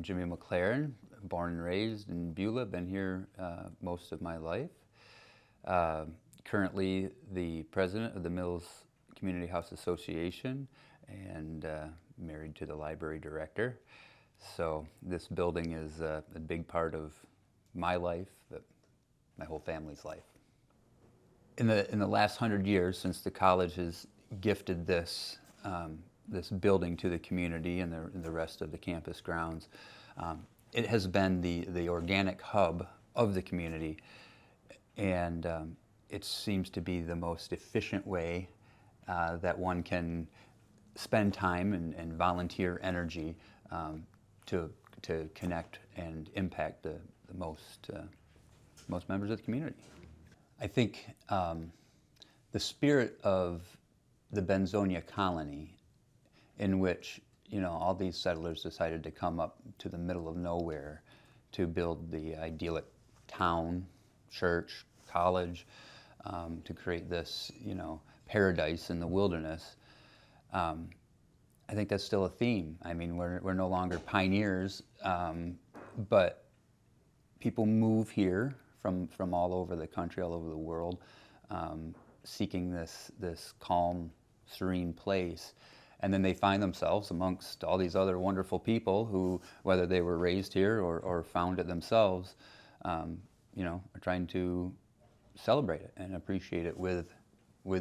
I'm Jimmy McLaren, born and raised in Beulah, been here most of my life. Currently the president of the Mills Community House Association and married to the library director. So this building is a big part of my life, my whole family's life. In the last 100 years, since the college has gifted this this building to the community and the rest of the campus grounds, it has been the organic hub of the community, and it seems to be the most efficient way that one can spend time and volunteer energy to connect and impact the most members of the community. I think the spirit of the Benzonia colony, in which all these settlers decided to come up to the middle of nowhere to build the idyllic town, church, college, to create this paradise in the wilderness. I think that's still a theme. I mean, we're no longer pioneers, but people move here from all over the country, all over the world, seeking this calm, serene place. And then they find themselves amongst all these other wonderful people who, whether they were raised here or found it themselves, are trying to celebrate it and appreciate it with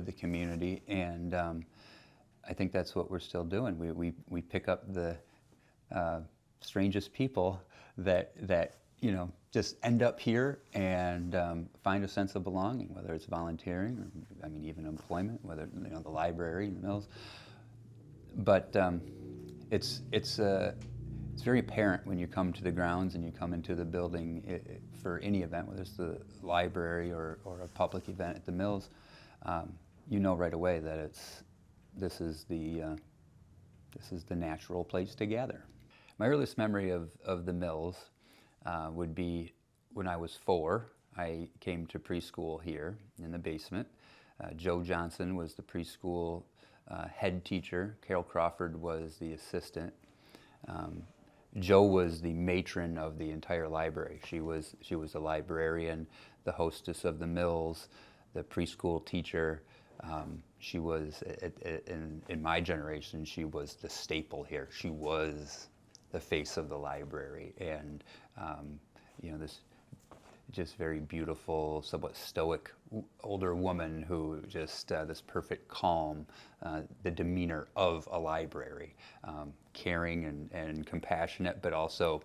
the community. And I think that's what we're still doing. We pick up the strangest people that just end up here and find a sense of belonging, whether it's volunteering or even employment, whether the library and the mills. But it's very apparent when you come to the grounds and you come into the building for any event, whether it's the library or a public event at the mills. You know right away that this is the natural place to gather. My earliest memory of the mills would be when I was 4. I came to preschool here in the basement. Joe Johnson was the preschool head teacher. Carol Crawford was the assistant. Joe was the matron of the entire library. She was the librarian, the hostess of the mills, the preschool teacher. She was, in my generation, she was the staple here. She was the face of the library, and this just very beautiful, somewhat stoic older woman who just this perfect calm, the demeanor of a library, caring and compassionate, but also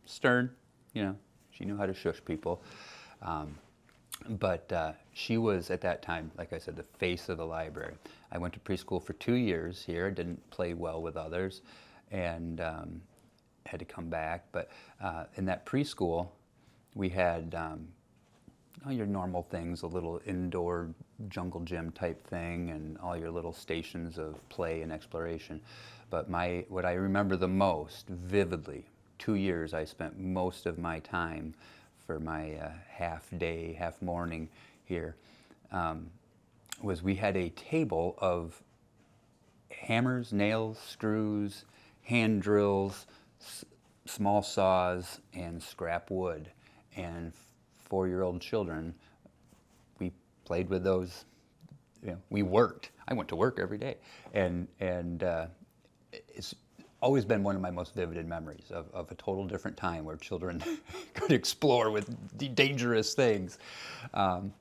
stern. She knew how to shush people. But she was, at that time, like I said, the face of the library. I went to preschool for 2 years here. Didn't play well with others, and had to come back. But in that preschool, we had all your normal things, a little indoor jungle gym type thing, and all your little stations of play and exploration. But what I remember the most vividly, 2 years I spent most of my time for my half day, half morning here, was we had a table of hammers, nails, screws, hand drills, small saws, and scrap wood. And 4-year-old children, we played with those. We worked. I went to work every day, and it's always been one of my most vivid memories of a total different time where children could explore with dangerous things. But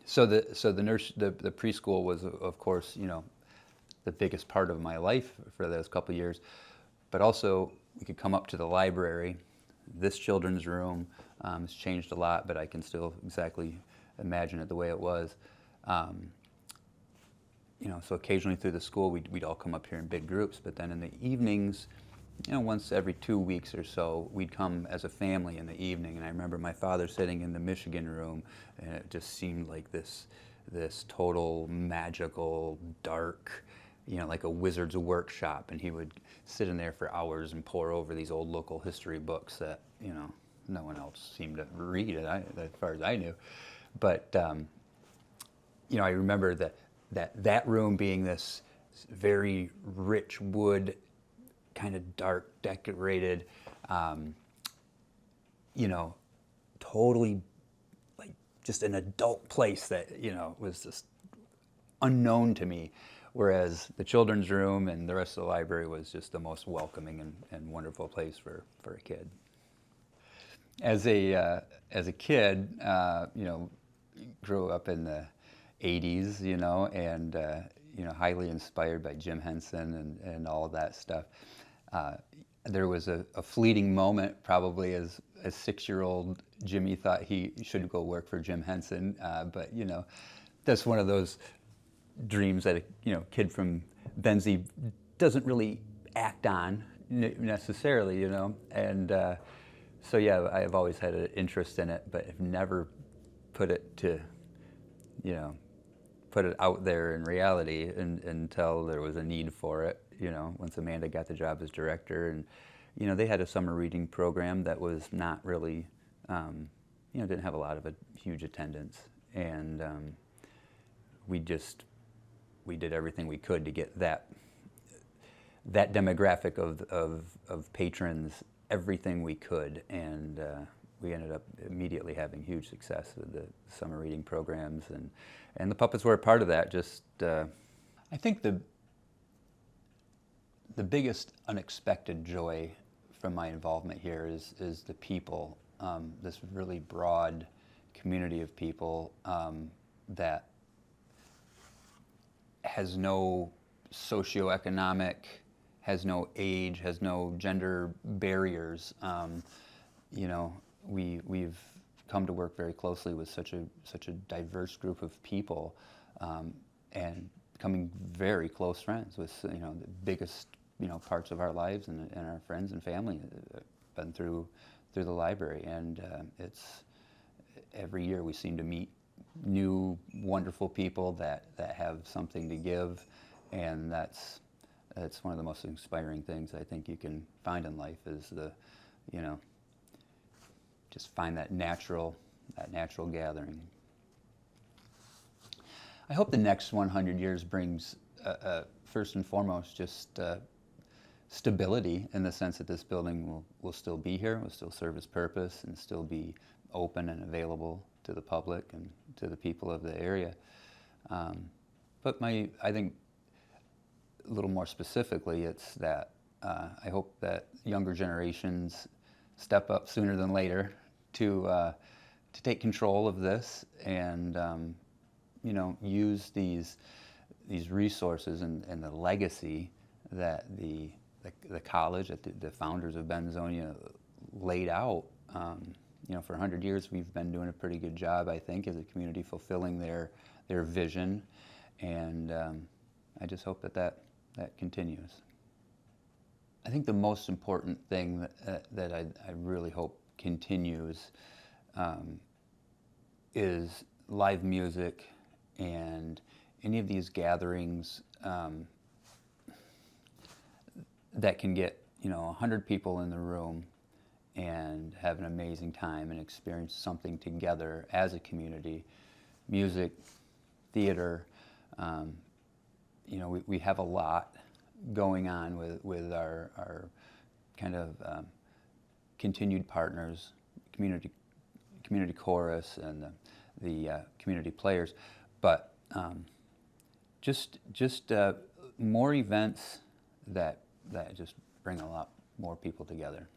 so the preschool was, of course, the biggest part of my life for those couple of years. But also, we could come up to the library. This children's room has changed a lot, but I can still exactly imagine it the way it was. So occasionally through the school, we'd all come up here in big groups, but then in the evenings, once every 2 weeks or so, we'd come as a family in the evening. And I remember my father sitting in the Michigan room, and it just seemed like this total magical, dark, like a wizard's workshop, and he would sit in there for hours and pore over these old local history books that, no one else seemed to read, as far as I knew. But, I remember that room being this very rich wood kind of dark, decorated, you know, totally like just an adult place that, you know, was just unknown to me. Whereas the children's room and the rest of the library was just the most welcoming and wonderful place for a kid. As a kid, you know, grew up in the 80s, you know, and you know, highly inspired by Jim Henson and all of that stuff. There was a fleeting moment, probably as a 6-year-old Jimmy thought he should go work for Jim Henson, but you know, that's one of those dreams that a kid from Benzie doesn't really act on necessarily, you know, and so yeah, I have always had an interest in it, but have never put it to, you know, put it out there in reality until there was a need for it. You know, once Amanda got the job as director, and you know, they had a summer reading program that was not really, you know, didn't have a lot of a huge attendance, and we did everything we could to get that demographic of patrons everything we could, and we ended up immediately having huge success with the summer reading programs, and the puppets were a part of that. Just I think the biggest unexpected joy from my involvement here is the people, this really broad community of people that has no socioeconomic, has no age, has no gender barriers. You know, we've come to work very closely with such a diverse group of people, and becoming very close friends with, you know, the biggest, you know, parts of our lives and our friends and family have been through the library, and it's every year we seem to meet new wonderful people that have something to give, and that's one of the most inspiring things I think you can find in life, is the, you know, just find that natural gathering. I hope the next 100 years brings first and foremost just stability, in the sense that this building will still be here, will still serve its purpose, and still be open and available to the public and to the people of the area. But I think a little more specifically, it's that I hope that younger generations step up sooner than later to take control of this, and you know, use these resources and the legacy that the college, that the founders of Benzonia laid out. You know, for 100 years we've been doing a pretty good job, I think, as a community, fulfilling their vision, and I just hope that continues. I think the most important thing that I really hope continues is live music, and any of these gatherings that can get, you know, 100 people in the room and have an amazing time and experience something together as a community. Music, theater, you know, we have a lot going on with our kind of continued partners, community chorus and the community players, but just more events that just bring a lot more people together.